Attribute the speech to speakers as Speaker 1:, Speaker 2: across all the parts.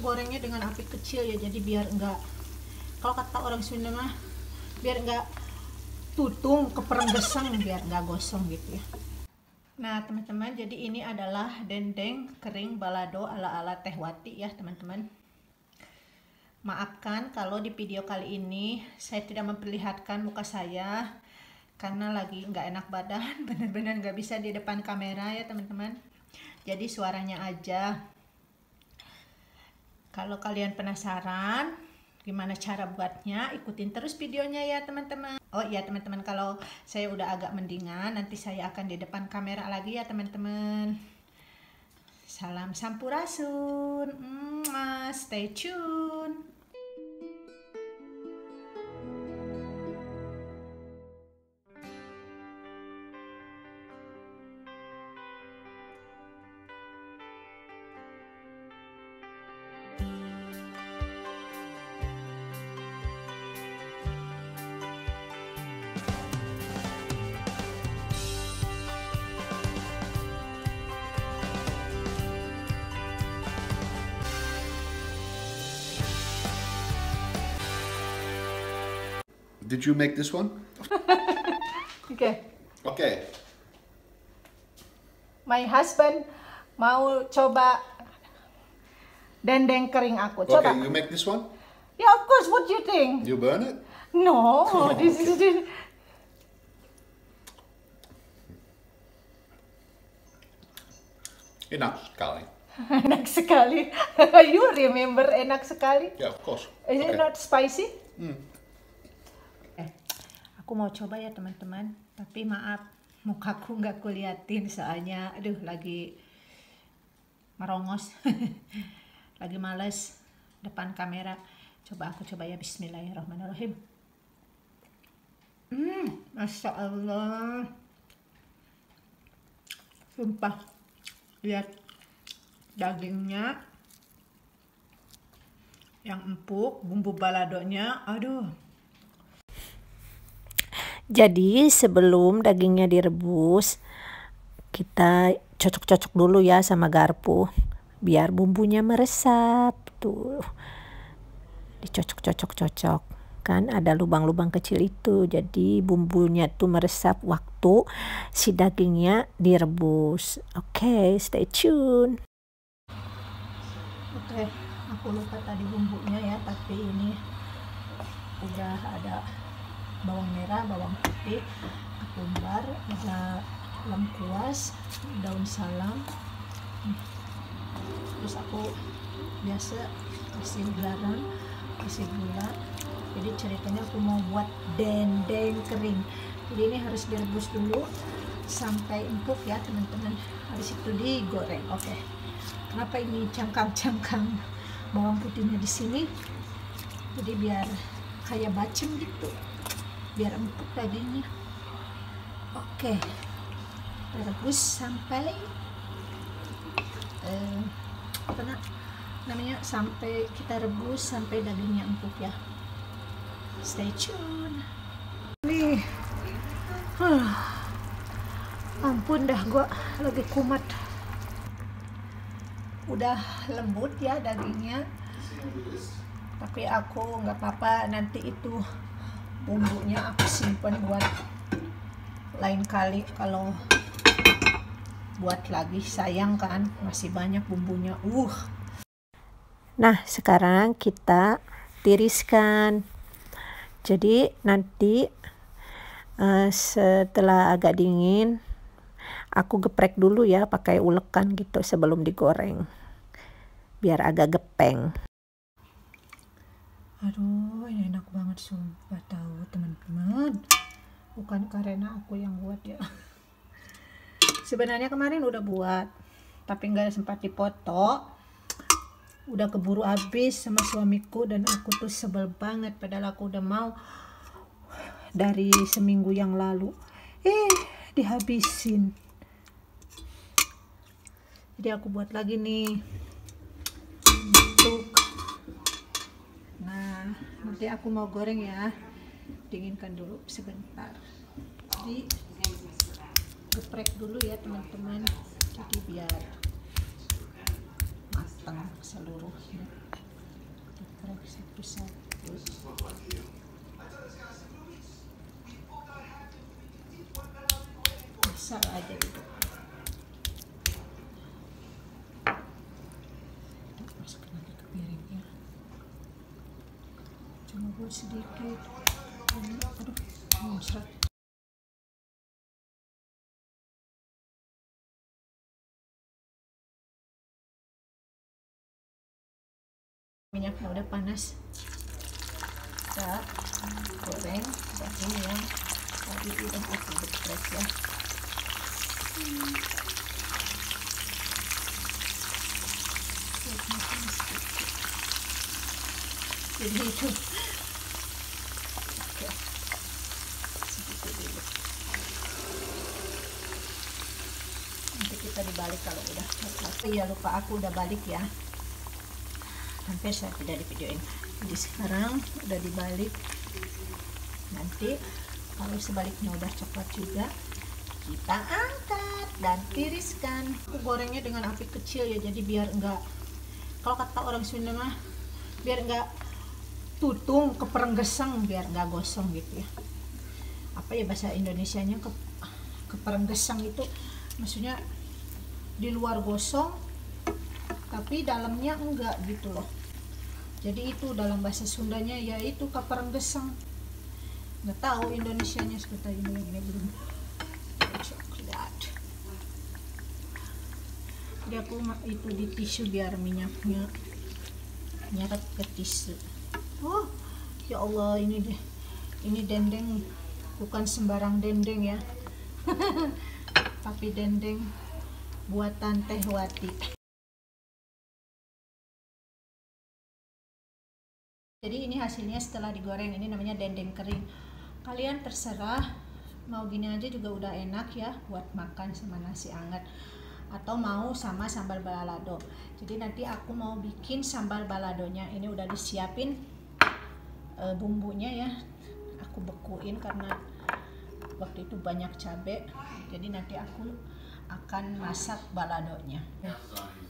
Speaker 1: gorengnya dengan api kecil ya, jadi biar enggak, kalau kata orang Sunda mah, biar enggak tutung keperenggeseng, biar enggak gosong gitu ya. Nah teman-teman, jadi ini adalah dendeng kering balado ala-ala Teh Wati ya teman-teman. Maafkan kalau di video kali ini saya tidak memperlihatkan muka saya karena lagi nggak enak badan, benar-benar nggak bisa di depan kamera ya teman-teman. Jadi suaranya aja. Kalau kalian penasaran gimana cara buatnya, ikutin terus videonya ya teman-teman. Oh iya teman-teman, kalau saya udah agak mendingan, nanti saya akan di depan kamera lagi ya teman-teman. Salam sampurasun, stay tune.
Speaker 2: Did you make this one?
Speaker 1: Okay.
Speaker 2: Okay.
Speaker 1: My husband mau coba dendeng kering aku. Coba.
Speaker 2: Okay, you make this one?
Speaker 1: Yeah, of course. What do you think?
Speaker 2: You burn it?
Speaker 1: No, this is
Speaker 2: Enak sekali.
Speaker 1: enak sekali. You remember enak sekali?
Speaker 2: Yeah, of course.
Speaker 1: Is it
Speaker 2: Okay.
Speaker 1: not spicy? Aku mau coba ya teman-teman, tapi maaf mukaku nggak kuliatin soalnya aduh lagi merongos. Lagi males depan kamera. Coba aku coba ya, bismillahirrahmanirrahim. Masya Allah, sumpah, lihat dagingnya yang empuk, bumbu baladonya, aduh. Jadi sebelum dagingnya direbus, kita cocok-cocok dulu ya sama garpu biar bumbunya meresap. Tuh, dicocok-cocok-cocok kan, ada lubang-lubang kecil itu, jadi bumbunya tuh meresap waktu si dagingnya direbus. Oke, stay tune. Oke, aku lupa tadi bumbunya ya, tapi ini udah ada bawang merah, bawang putih, ketumbar, ada lengkuas, daun salam. Terus aku biasa kasih garam, kasih gula. Jadi ceritanya aku mau buat dendeng kering. Jadi ini harus direbus dulu sampai empuk ya teman-teman. Habis itu digoreng. Oke. Kenapa ini cangkang-cangkang bawang putihnya di sini? Jadi biar kayak bacem gitu, biar empuk dagingnya. Oke, rebus sampai sampai kita rebus sampai dagingnya empuk ya. Stay tune. Nih, ampun dah, gua lagi kumat. Udah lembut ya dagingnya, tapi aku nggak apa-apa, nanti itu bumbunya aku simpan buat lain kali kalau buat lagi, sayang kan masih banyak bumbunya. Nah sekarang kita tiriskan, jadi nanti setelah agak dingin aku geprek dulu ya pakai ulekan gitu sebelum digoreng biar agak gepeng. Aduh, ini enak banget sumpah, tahu teman-teman. Bukan karena aku yang buat ya. Sebenarnya kemarin udah buat, tapi nggak sempat dipoto. Udah keburu habis sama suamiku dan aku tuh sebel banget, padahal aku udah mau dari seminggu yang lalu. Dihabisin. Jadi aku buat lagi nih. Nah, nanti aku mau goreng ya. Dinginkan dulu sebentar. Jadi geprek dulu ya teman-teman. Jadi biar matang seluruhnya. satu-satu. Besar aja gitu. Masukin lagi ke piringnya. Cuma buat sedikit. Aduh, muncrat. Minyaknya udah panas, kita goreng daging yang tadi udah aku geprek ya. Jadi itu oke, segitu dulu. Nanti kita dibalik kalau udah coklat. Iya, lupa aku udah balik ya, hampir saya tidak di videoin. Jadi sekarang udah dibalik, nanti kalau sebaliknya udah coklat juga kita angkat dan tiriskan. Aku gorengnya dengan api kecil ya, jadi biar enggak, kalau kata orang Sunda mah, biar enggak tutung keperenggeseng, biar enggak gosong gitu ya. Apa ya bahasa Indonesianya, keperenggeseng itu maksudnya di luar gosong tapi dalamnya enggak gitu loh. Jadi itu dalam bahasa Sundanya yaitu keperenggeseng. Nggak tahu Indonesianya seperti ini, yang ini belum coklat. Jadi aku itu di tisu biar minyaknya nyeret ke tisu. Oh ya Allah, ini deh, ini dendeng bukan sembarang dendeng ya. Tapi dendeng buatan Teh Wati. Jadi ini hasilnya setelah digoreng, ini namanya dendeng kering. Kalian terserah, mau gini aja juga udah enak ya buat makan sama nasi hangat, atau mau sama sambal balado. Jadi nanti aku mau bikin sambal baladonya. Ini udah disiapin bumbunya ya, aku bekuin karena waktu itu banyak cabai. Jadi nanti aku akan masak baladonya.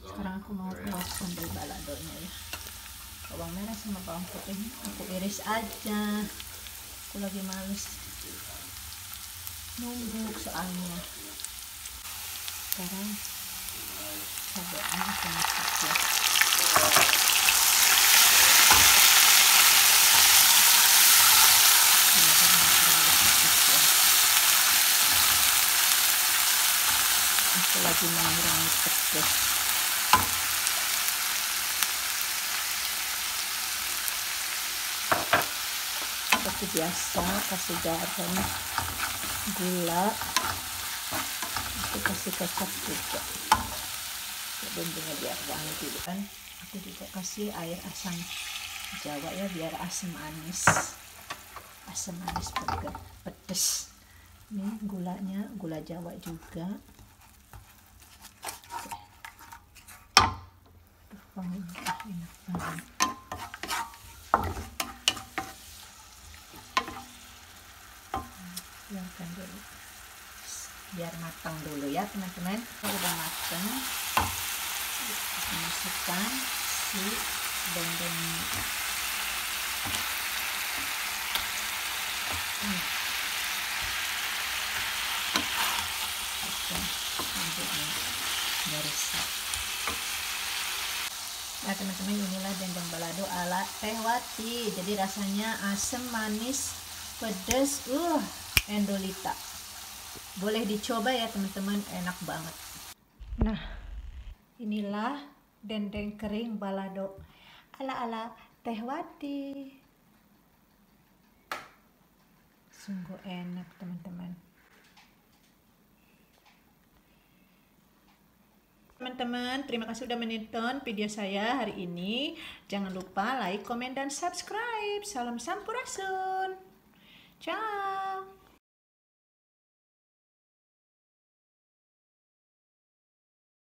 Speaker 1: Sekarang aku mau buat sambal baladonya ya. Bawang merah sama bawang putih aku iris aja, aku lagi males numbuk soalnya. Sekarang cabainya aku masak ya. Aku lagi mengurangi pedas. Seperti biasa kasih garam, gula, aku kasih kecap juga bumbunya biar wangi dulu kan. Aku juga kasih air asam Jawa ya biar asam manis pedes. Ini gulanya gula Jawa juga. Wanginya enak banget. Biarkan dulu biar matang dulu ya teman-teman. Kalau udah matang, kita masukkan si dendeng meresap. Nah teman-teman, inilah dendeng balado ala Teh Wati. Jadi rasanya asam, manis, pedas, endolita. Boleh dicoba ya teman-teman, enak banget. Nah, inilah dendeng kering balado ala Teh Wati. Sungguh enak teman-teman. Teman-teman, terima kasih sudah menonton video saya hari ini. Jangan lupa like, komen, dan subscribe. Salam Sampurasun. Ciao.